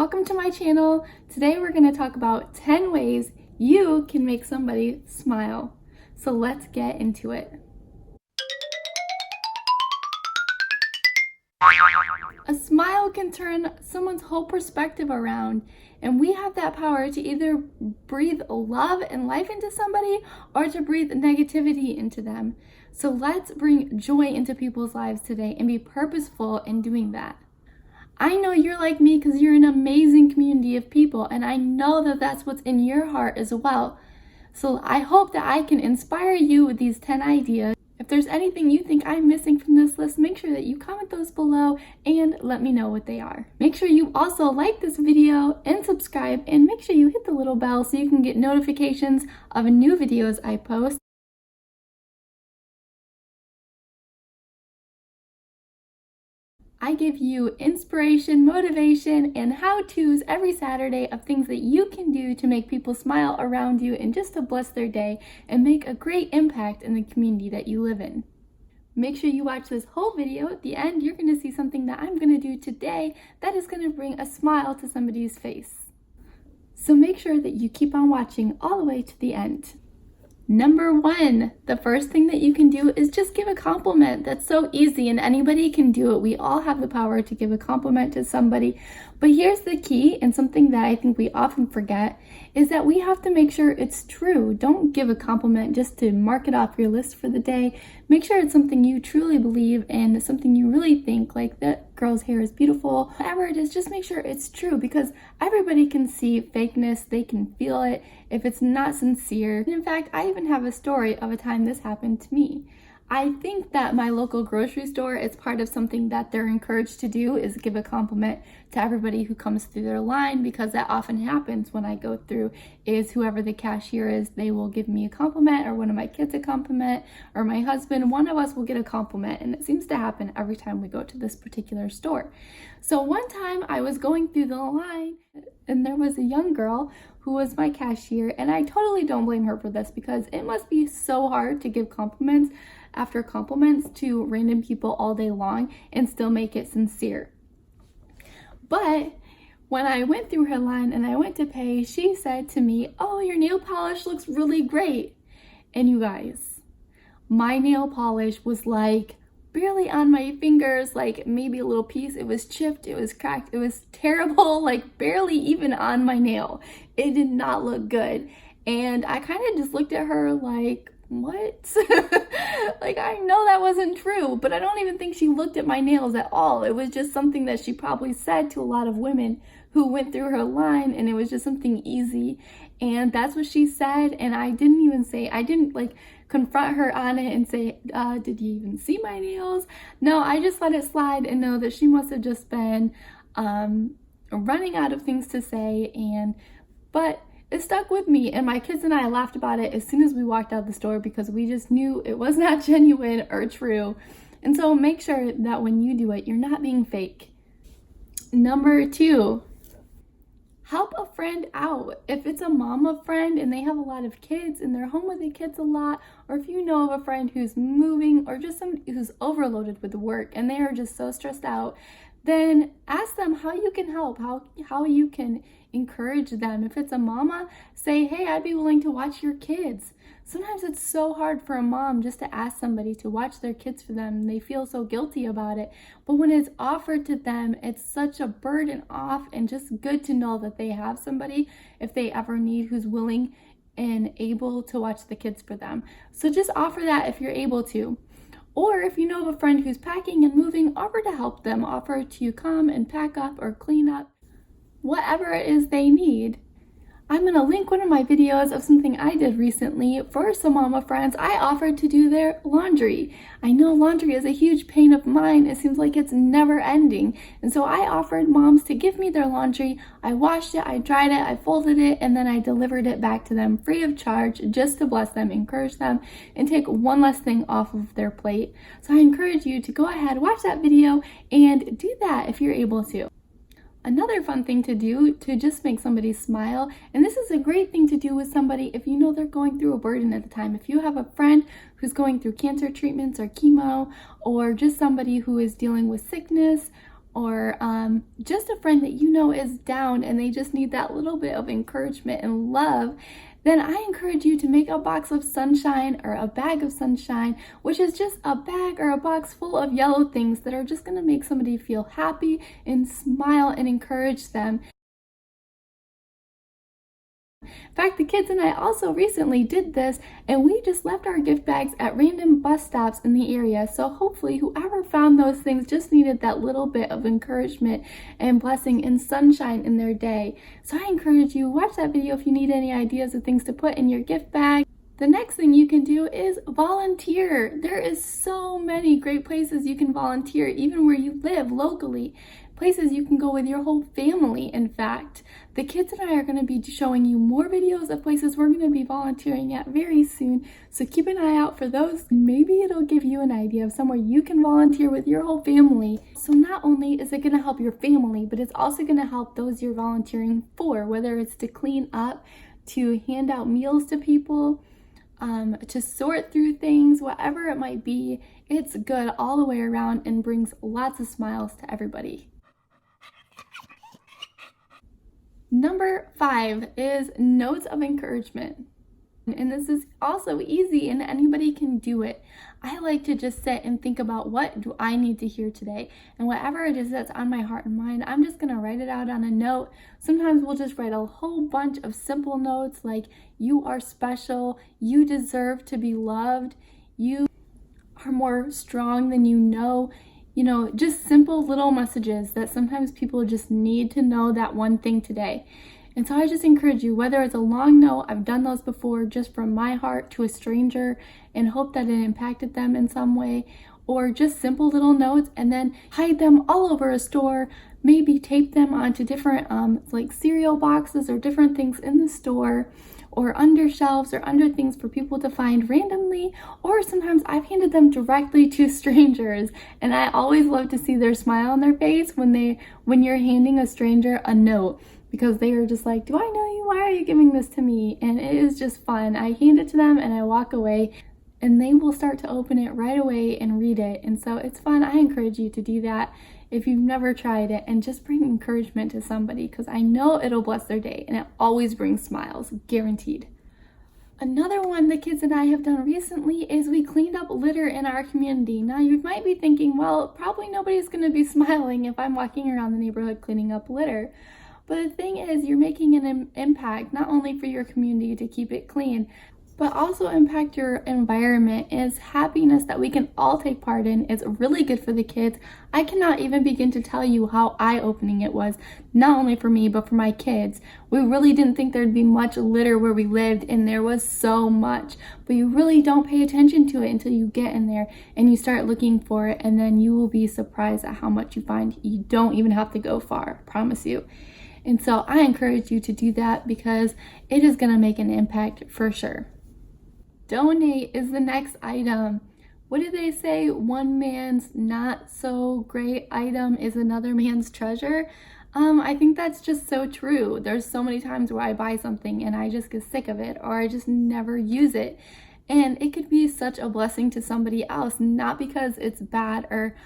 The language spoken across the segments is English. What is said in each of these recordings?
welcome to my channel. Today we're going to talk about 10 ways you can make somebody smile. So let's get into it. A smile can turn someone's whole perspective around, and we have that power to either breathe love and life into somebody or to breathe negativity into them. So let's bring joy into people's lives today and be purposeful in doing that. I know you're like me because you're an amazing community of people, and I know that that's what's in your heart as well. So I hope that I can inspire you with these 10 ideas. If there's anything you think I'm missing from this list, make sure that you comment those below and let me know what they are. Make sure you also like this video and subscribe, and make sure you hit the little bell so you can get notifications of new videos I post. I give you inspiration, motivation, and how-tos every Saturday of things that you can do to make people smile around you and just to bless their day and make a great impact in the community that you live in. Make sure you watch this whole video. At the end, you're going to see something that I'm going to do today that is going to bring a smile to somebody's face. So make sure that you keep on watching all the way to the end. Number 1, the first thing that you can do is just give a compliment. That's so easy and anybody can do it. We all have the power to give a compliment to somebody. But here's the key, and something that I think we often forget, is that we have to make sure it's true. Don't give a compliment just to mark it off your list for the day. Make sure it's something you truly believe and something you really think, like that girl's hair is beautiful. Whatever it is, just make sure it's true, because everybody can see fakeness. They can feel it if it's not sincere. And in fact, I even have a story of a time this happened to me. I think that my local grocery store, it's part of something that they're encouraged to do, is give a compliment to everybody who comes through their line, because that often happens when I go through, is whoever the cashier is, they will give me a compliment, or one of my kids a compliment, or my husband, one of us will get a compliment, and it seems to happen every time we go to this particular store. So one time I was going through the line and there was a young girl who was my cashier, and I totally don't blame her for this, because it must be so hard to give compliments after compliments to random people all day long and still make it sincere. But when I went through her line and I went to pay, she said to me, "Oh, your nail polish looks really great." And you guys, my nail polish was like barely on my fingers, like maybe a little piece. It was chipped, it was cracked, it was terrible, like barely even on my nail. It did not look good. And I kind of just looked at her like, what? Like, I know that wasn't true, but I don't even think she looked at my nails at all. It was just something that she probably said to a lot of women who went through her line, and it was just something easy. And that's what she said, and I didn't like confront her on it and say, did you even see my nails? No, I just let it slide and know that she must have just been running out of things to say, but it stuck with me, and my kids and I laughed about it as soon as we walked out the store, because we just knew it was not genuine or true. And so make sure that when you do it, you're not being fake. Number 2, help a friend out. If it's a mama friend and they have a lot of kids and they're home with the kids a lot, or if you know of a friend who's moving, or just somebody who's overloaded with work and they are just so stressed out, then ask them how you can help, how you can encourage them. If it's a mama, say, "Hey, I'd be willing to watch your kids." Sometimes it's so hard for a mom just to ask somebody to watch their kids for them, and they feel so guilty about it. But when it's offered to them, it's such a burden off, and just good to know that they have somebody, if they ever need, who's willing and able to watch the kids for them. So just offer that if you're able to. Or if you know of a friend who's packing and moving, offer to help them. Offer to come and pack up or clean up, whatever it is they need. I'm going to link one of my videos of something I did recently for some mama friends. I offered to do their laundry. I know laundry is a huge pain of mine. It seems like it's never ending. And so I offered moms to give me their laundry. I washed it, I dried it, I folded it, and then I delivered it back to them free of charge, just to bless them, encourage them, and take one less thing off of their plate. So I encourage you to go ahead, watch that video, and do that if you're able to. Another fun thing to do to just make somebody smile, and this is a great thing to do with somebody if you know they're going through a burden at the time. If you have a friend who's going through cancer treatments or chemo, or just somebody who is dealing with sickness, or just a friend that you know is down and they just need that little bit of encouragement and love, then I encourage you to make a box of sunshine or a bag of sunshine, which is just a bag or a box full of yellow things that are just going to make somebody feel happy and smile and encourage them. In fact, the kids and I also recently did this, and we just left our gift bags at random bus stops in the area. So hopefully whoever found those things just needed that little bit of encouragement and blessing and sunshine in their day. So I encourage you, watch that video if you need any ideas of things to put in your gift bag. The next thing you can do is volunteer. There is so many great places you can volunteer, even where you live locally. Places you can go with your whole family, in fact. The kids and I are going to be showing you more videos of places we're going to be volunteering at very soon, so keep an eye out for those. Maybe it'll give you an idea of somewhere you can volunteer with your whole family. So not only is it going to help your family, but it's also going to help those you're volunteering for, whether it's to clean up, to hand out meals to people, to sort through things, whatever it might be. It's good all the way around and brings lots of smiles to everybody. Number 5 is notes of encouragement. And this is also easy and anybody can do it. I like to just sit and think about, what do I need to hear today? And whatever it is that's on my heart and mind, I'm just going to write it out on a note. Sometimes we'll just write a whole bunch of simple notes like, you are special, you deserve to be loved, you are more strong than you know. You know, just simple little messages that sometimes people just need to know that one thing today. And so I just encourage you, whether it's a long note, I've done those before, just from my heart to a stranger and hope that it impacted them in some way, or just simple little notes and then hide them all over a store, maybe tape them onto different like cereal boxes or different things in the store, or under shelves or under things for people to find randomly. Or sometimes I've handed them directly to strangers, and I always love to see their smile on their face when you're handing a stranger a note, because they are just like, do I know you? Why are you giving this to me? And it is just fun. I hand it to them and I walk away, and they will start to open it right away and read it. And so it's fun. I encourage you to do that if you've never tried it, and just bring encouragement to somebody, because I know it'll bless their day, and it always brings smiles, guaranteed. Another one the kids and I have done recently is we cleaned up litter in our community. Now you might be thinking, well, probably nobody's going to be smiling if I'm walking around the neighborhood cleaning up litter. But the thing is, you're making an impact not only for your community to keep it clean, but also impact your environment. Is happiness that we can all take part in. It's really good for the kids. I cannot even begin to tell you how eye-opening it was, not only for me, but for my kids. We really didn't think there'd be much litter where we lived, and there was so much. But you really don't pay attention to it until you get in there and you start looking for it, and then you will be surprised at how much you find. You don't even have to go far, I promise you. And so I encourage you to do that, because it is going to make an impact for sure. Donate is the next item. What do they say? One man's not so great item is another man's treasure. I think that's just so true. There's so many times where I buy something and I just get sick of it, or I just never use it. And it could be such a blessing to somebody else, not because it's bad or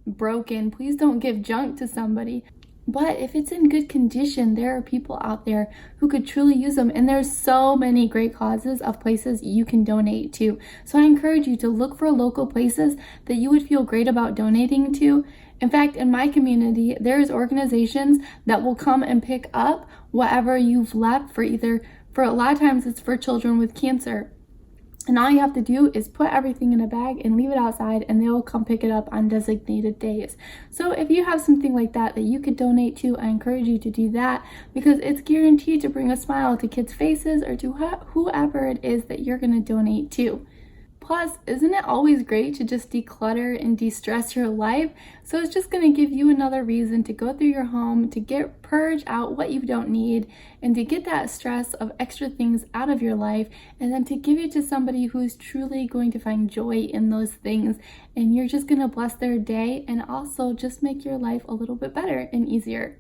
broken. Please don't give junk to somebody. But if it's in good condition, there are people out there who could truly use them. And there's so many great causes of places you can donate to. So I encourage you to look for local places that you would feel great about donating to. In fact, in my community, there's organizations that will come and pick up whatever you've left for a lot of times it's for children with cancer. And all you have to do is put everything in a bag and leave it outside, and they will come pick it up on designated days. So if you have something like that you could donate to, I encourage you to do that, because it's guaranteed to bring a smile to kids' faces or to whoever it is that you're going to donate to. Plus, isn't it always great to just declutter and de-stress your life? So it's just going to give you another reason to go through your home, to purge out what you don't need, and to get that stress of extra things out of your life, and then to give it to somebody who's truly going to find joy in those things. And you're just going to bless their day and also just make your life a little bit better and easier.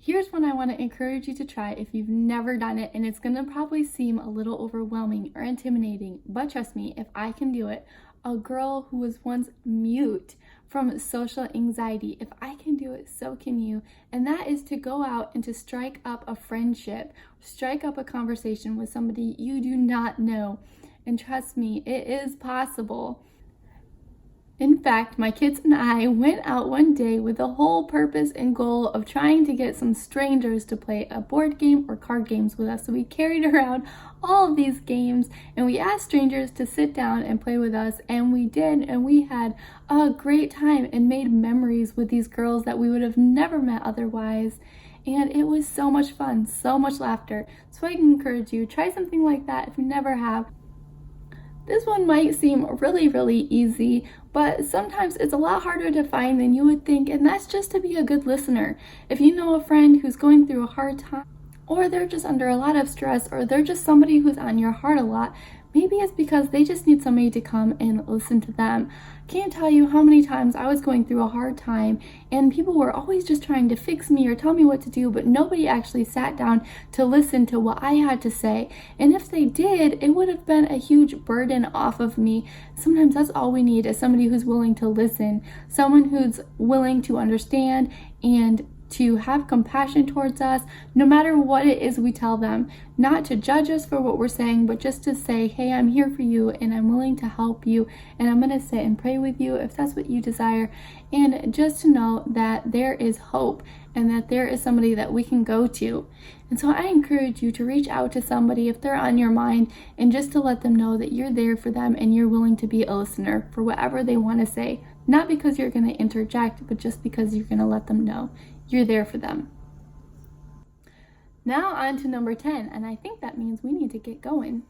Here's one I want to encourage you to try if you've never done it, and it's going to probably seem a little overwhelming or intimidating, but trust me, if I can do it, a girl who was once mute from social anxiety. If I can do it, so can you. And that is to go out and to strike up a friendship, strike up a conversation with somebody you do not know. And trust me, it is possible. In fact, my kids and I went out one day with the whole purpose and goal of trying to get some strangers to play a board game or card games with us. So we carried around all of these games and we asked strangers to sit down and play with us, and we did, and we had a great time and made memories with these girls that we would have never met otherwise. And it was so much fun, so much laughter. So I can encourage you, try something like that if you never have. This one might seem really easy, but sometimes it's a lot harder to find than you would think, and that's just to be a good listener. If you know a friend who's going through a hard time, or they're just under a lot of stress, or they're just somebody who's on your heart a lot, maybe it's because they just need somebody to come and listen to them. Can't tell you how many times I was going through a hard time and people were always just trying to fix me or tell me what to do, but nobody actually sat down to listen to what I had to say. And if they did, it would have been a huge burden off of me. Sometimes that's all we need, is somebody who's willing to listen, someone who's willing to understand and to have compassion towards us, no matter what it is we tell them, not to judge us for what we're saying, but just to say, hey, I'm here for you and I'm willing to help you, and I'm going to sit and pray with you if that's what you desire. And just to know that there is hope and that there is somebody that we can go to. And so I encourage you to reach out to somebody if they're on your mind, and just to let them know that you're there for them and you're willing to be a listener for whatever they want to say. Not because you're going to interject, but just because you're going to let them know you're there for them. Now on to number 10, and I think that means we need to get going.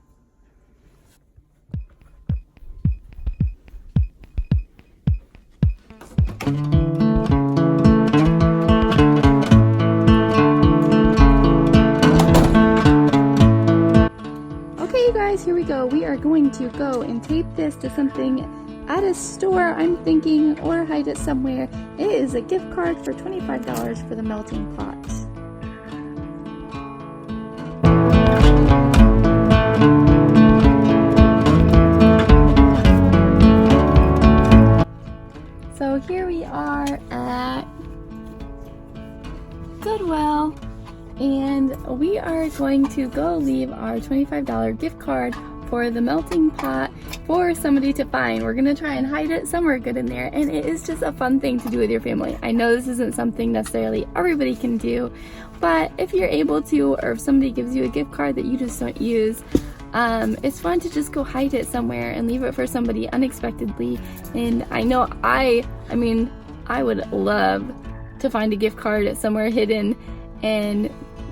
Okay, you guys, here we go. We are going to go and tape this to something at a store, I'm thinking, or hide it somewhere. It is a gift card for $25 for the Melting Pot. So here we are at Goodwill, and we are going to go leave our $25 gift card for the Melting Pot for somebody to find. We're gonna try and hide it somewhere good in there, and it is just a fun thing to do with your family. I know this isn't something necessarily everybody can do, but if you're able to, or if somebody gives you a gift card that you just don't use, it's fun to just go hide it somewhere and leave it for somebody unexpectedly. And I know I would love to find a gift card somewhere hidden, and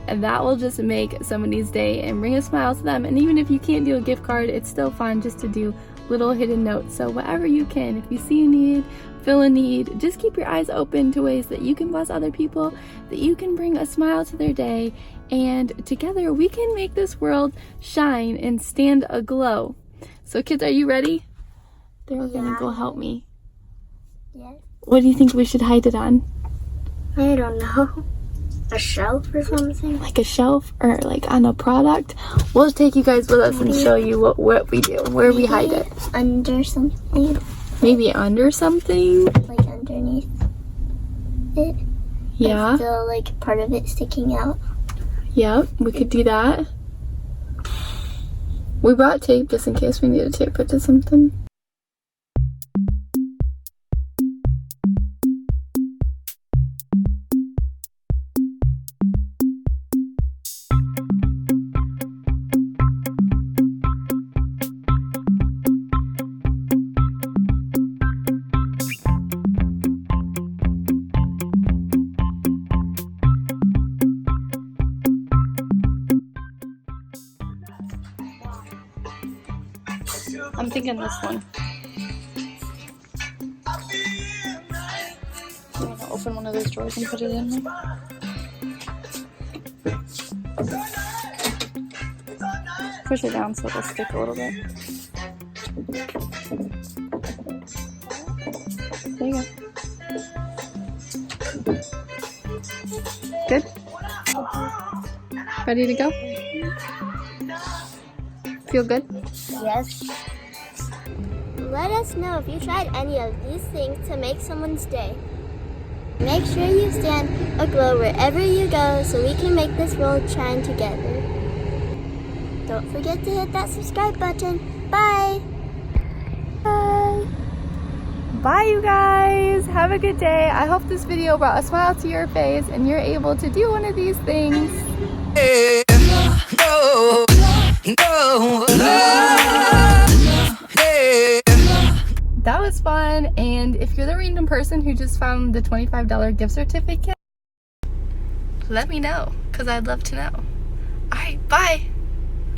that will just make somebody's day and bring a smile to them. And even if you can't do a gift card, it's still fun just to do little hidden notes. So whatever you can, if you see a need, feel a need, just keep your eyes open to ways that you can bless other people, that you can bring a smile to their day, and together we can make this world shine and stand aglow. So kids, are you ready? They're gonna go help me. Yes. What do you think we should hide it on? I don't know. A shelf or something? Like a shelf, or like on a product? We'll take you guys with us and show you what we do, where we hide it. Under something? Maybe under something? Like underneath it? Yeah. But still like part of it sticking out? Yep, we could do that. We brought tape just in case we need to tape it to something. I'm thinking this one. You want to open one of those drawers and put it in there? Push it down so it'll stick a little bit. There you go. Good? Ready to go? Feel good? Yes. And let us know if you tried any of these things to make someone's day. Make sure you stand aglow wherever you go so we can make this world shine together. Don't forget to hit that subscribe button. Bye! Bye. Bye, you guys. Have a good day. I hope this video brought a smile to your face and you're able to do one of these things. That was fun, and if you're the random person who just found the $25 gift certificate, let me know, because I'd love to know. Alright, bye!